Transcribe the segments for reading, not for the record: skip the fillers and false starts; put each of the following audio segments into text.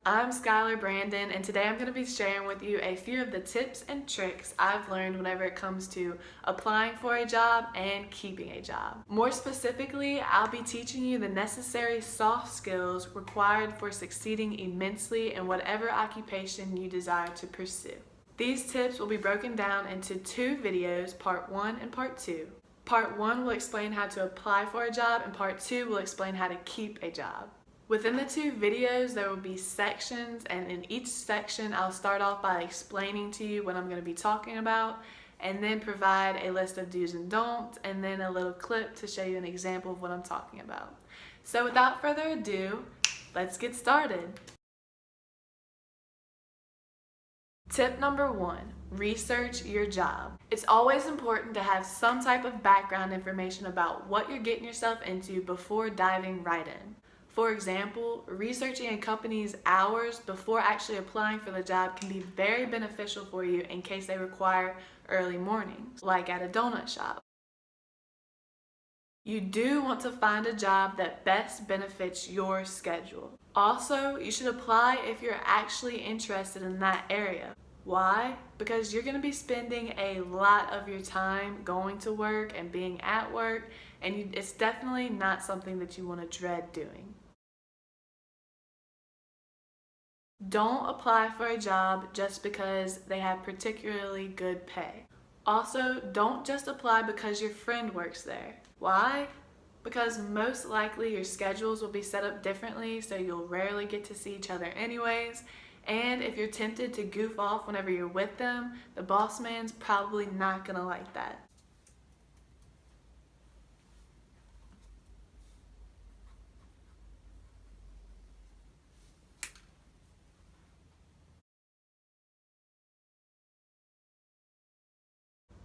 I'm Skylar Brandon, and today I'm going to be sharing with you a few of the tips and tricks I've learned whenever it comes to applying for a job and keeping a job. More specifically, I'll be teaching you the necessary soft skills required for succeeding immensely in whatever occupation you desire to pursue. These tips will be broken down into two videos, part 1 and part 2. Part 1 will explain how to apply for a job, and part 2 will explain how to keep a job. Within the two videos, there will be sections, and in each section, I'll start off by explaining to you what I'm going to be talking about, and then provide a list of do's and don'ts, and then a little clip to show you an example of what I'm talking about. So without further ado, let's get started. Tip number 1, research your job. It's always important to have some type of background information about what you're getting yourself into before diving right in. For example, researching a company's hours before actually applying for the job can be very beneficial for you in case they require early mornings, like at a donut shop. You do want to find a job that best benefits your schedule. Also, you should apply if you're actually interested in that area. Why? Because you're going to be spending a lot of your time going to work and being at work, and it's definitely not something that you want to dread doing. Don't apply for a job just because they have particularly good pay. Also, don't just apply because your friend works there. Why? Because most likely your schedules will be set up differently, so you'll rarely get to see each other anyways. And if you're tempted to goof off whenever you're with them, the boss man's probably not gonna like that.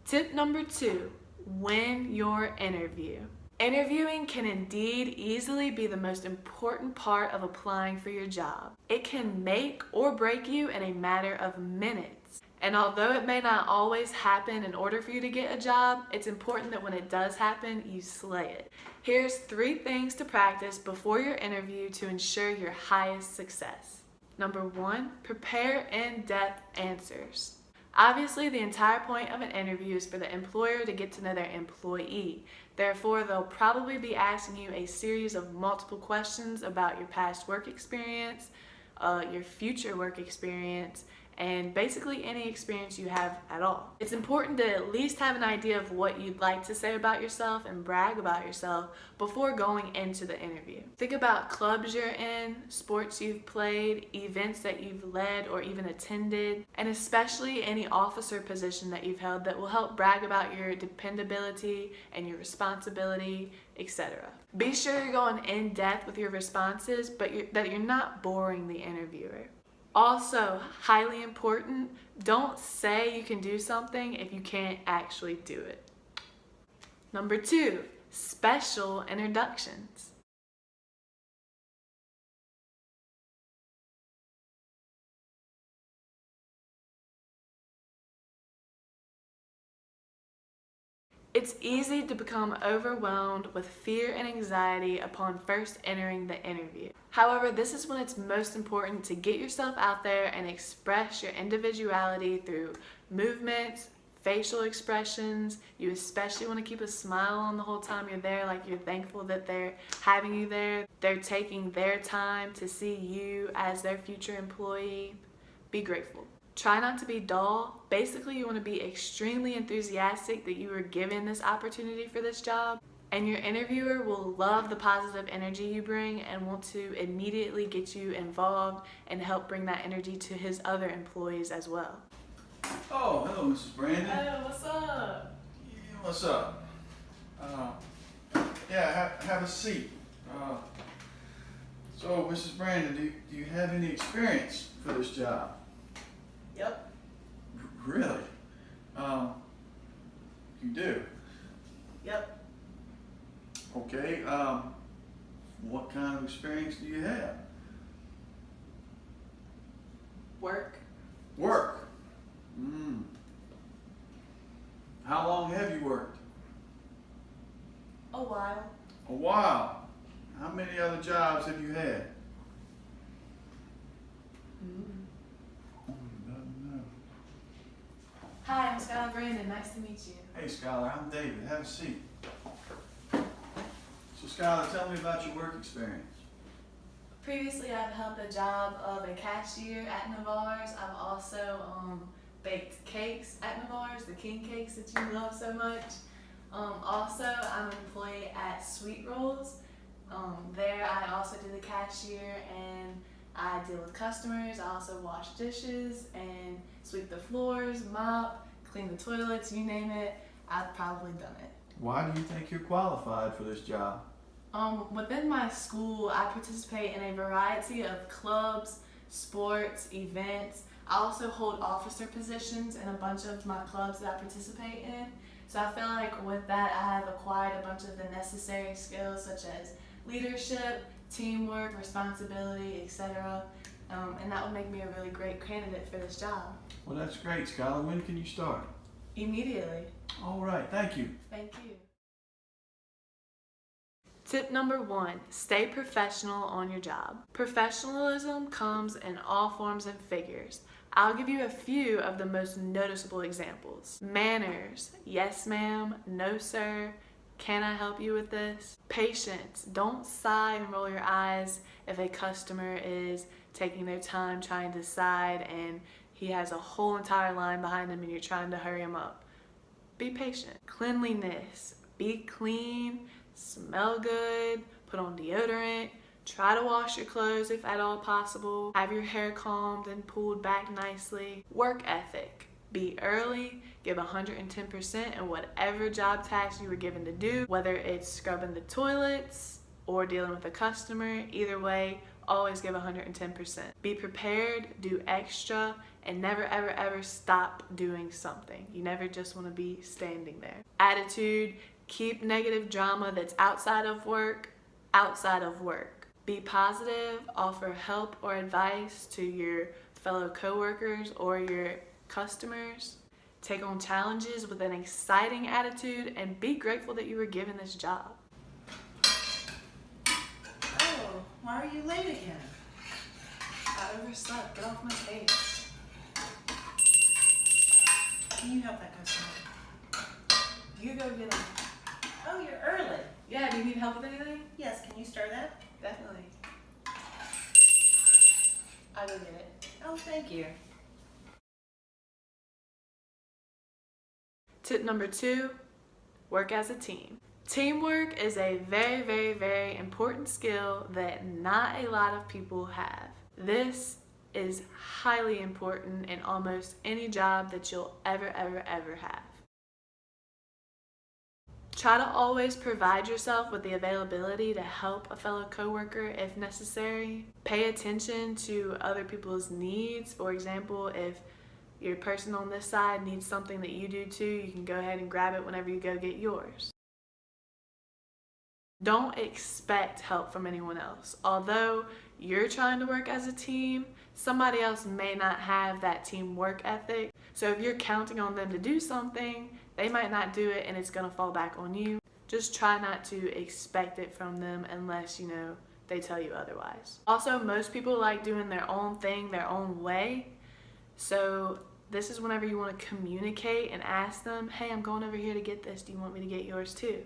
Tip number 2, win your interview. Interviewing can indeed easily be the most important part of applying for your job. It can make or break you in a matter of minutes. And although it may not always happen in order for you to get a job, it's important that when it does happen, you slay it. Here's 3 things to practice before your interview to ensure your highest success. Number 1, prepare in-depth answers. Obviously, the entire point of an interview is for the employer to get to know their employee. Therefore, they'll probably be asking you a series of multiple questions about your past work experience, your future work experience, and basically any experience you have at all. It's important to at least have an idea of what you'd like to say about yourself and brag about yourself before going into the interview. Think about clubs you're in, sports you've played, events that you've led or even attended, and especially any officer position that you've held that will help brag about your dependability and your responsibility, etc. Be sure you're going in depth with your responses, but that you're not boring the interviewer. Also, highly important, don't say you can do something if you can't actually do it. Number 2, special introductions. It's easy to become overwhelmed with fear and anxiety upon first entering the interview. However, this is when it's most important to get yourself out there and express your individuality through movements, facial expressions. You especially want to keep a smile on the whole time you're there, like you're thankful that they're having you there. They're taking their time to see you as their future employee. Be grateful. Try not to be dull. Basically, you want to be extremely enthusiastic that you were given this opportunity for this job, and your interviewer will love the positive energy you bring and want to immediately get you involved and help bring that energy to his other employees as well. Oh, hello, Mrs. Brandon. Hey, what's up? Yeah, what's up? Yeah, have a seat. So, Mrs. Brandon, do you have any experience for this job? Yep. Really? You do? Yep. Okay, what kind of experience do you have? Work. Work? How long have you worked? A while. A while. How many other jobs have you had? Brandon. Nice to meet you. Hey Skylar, I'm David. Have a seat. So Skylar, tell me about your work experience. Previously, I've held the job of a cashier at Navarre's. I've also baked cakes at Navarre's, the king cakes that you love so much. Also, I'm an employee at Sweet Rolls. There, I also do the cashier and I deal with customers. I also wash dishes and sweep the floors, mop, clean the toilets, you name it. I've probably done it. Why do you think you're qualified for this job? Within my school, I participate in a variety of clubs, sports, events. I also hold officer positions in a bunch of my clubs that I participate in. So I feel like with that, I have acquired a bunch of the necessary skills such as leadership, teamwork, responsibility, etc. And that would make me a really great candidate for this job. Well, that's great, Skylar. When can you start? Immediately. All right, thank you. Thank you. Tip number 1, stay professional on your job. Professionalism comes in all forms and figures. I'll give you a few of the most noticeable examples. Manners, yes ma'am, no sir, can I help you with this? Patience, don't sigh and roll your eyes if a customer is taking their time trying to decide and he has a whole entire line behind him and you're trying to hurry him up. Be patient. Cleanliness, be clean, smell good, put on deodorant, try to wash your clothes if at all possible, have your hair combed and pulled back nicely. Work ethic, be early, give 110% in whatever job task you were given to do, whether it's scrubbing the toilets or dealing with a customer, either way, always give 110%. Be prepared, do extra, and never ever ever stop doing something. You never just want to be standing there. Attitude, keep negative drama that's outside of work. Be positive, offer help or advice to your fellow coworkers or your customers. Take on challenges with an exciting attitude and be grateful that you were given this job. Oh, why are you late again? I overslept. Get off my face. Can you help that customer? You go get him. Oh, you're early. Yeah, do you need help with anything? Yes, can you stir that? Definitely. I'll go get it. Oh, thank you. Tip number 2, work as a team. Teamwork is a very, very, very important skill that not a lot of people have. This is highly important in almost any job that you'll ever have. Try to always provide yourself with the availability to help a fellow coworker if necessary. Pay attention to other people's needs. For example, if your person on this side needs something that you do too, you can go ahead and grab it whenever you go get yours. Don't expect help from anyone else. Although you're trying to work as a team, somebody else may not have that teamwork ethic. So if you're counting on them to do something, they might not do it and it's gonna fall back on you. Just try not to expect it from them unless, they tell you otherwise. Also, most people like doing their own thing, their own way. So this is whenever you want to communicate and ask them, hey, I'm going over here to get this. Do you want me to get yours too?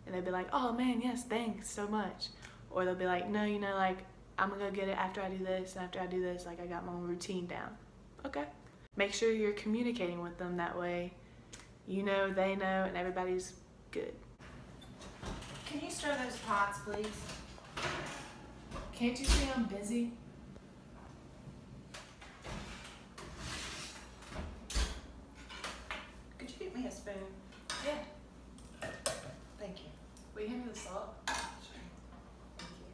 And they'll be like, oh man, yes, thanks so much. Or they'll be like, no, I'm gonna go get it after I do this, and after I do this, I got my own routine down. Okay. Make sure you're communicating with them that way. They know, and everybody's good. Can you stir those pots, please? Can't you see I'm busy? Could you get me a spoon? Yeah. Thank you. Will you hand me the salt? Sure. Thank you.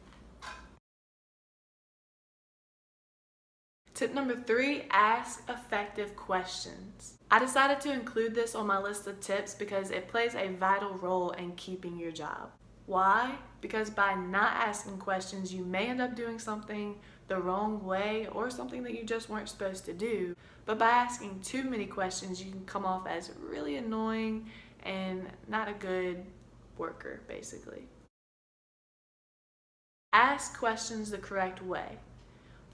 Tip number 3, ask effective questions. I decided to include this on my list of tips because it plays a vital role in keeping your job. Why? Because by not asking questions, you may end up doing something the wrong way or something that you just weren't supposed to do. But by asking too many questions, you can come off as really annoying and not a good worker, basically. Ask questions the correct way.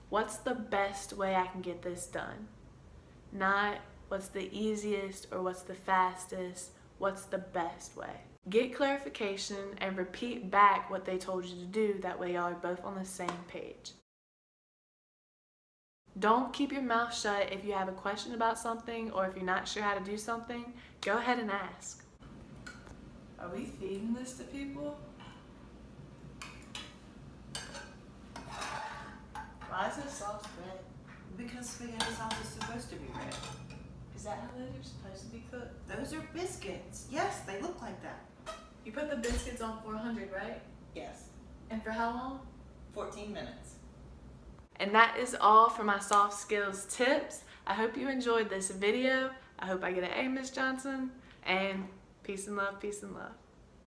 What's the best way I can get this done? Not, what's the easiest or what's the fastest, what's the best way. Get clarification and repeat back what they told you to do, that way y'all are both on the same page. Don't keep your mouth shut if you have a question about something or if you're not sure how to do something. Go ahead and ask. Are we feeding this to people? Why is this sauce red? Because spaghetti sauce is supposed to be red. Is that how they're supposed to be cooked? Those are biscuits. Yes, they look like that. You put the biscuits on 400, right? Yes. And for how long? 14 minutes. And that is all for my soft skills tips. I hope you enjoyed this video. I hope I get an A, Miss Johnson. And peace and love, peace and love.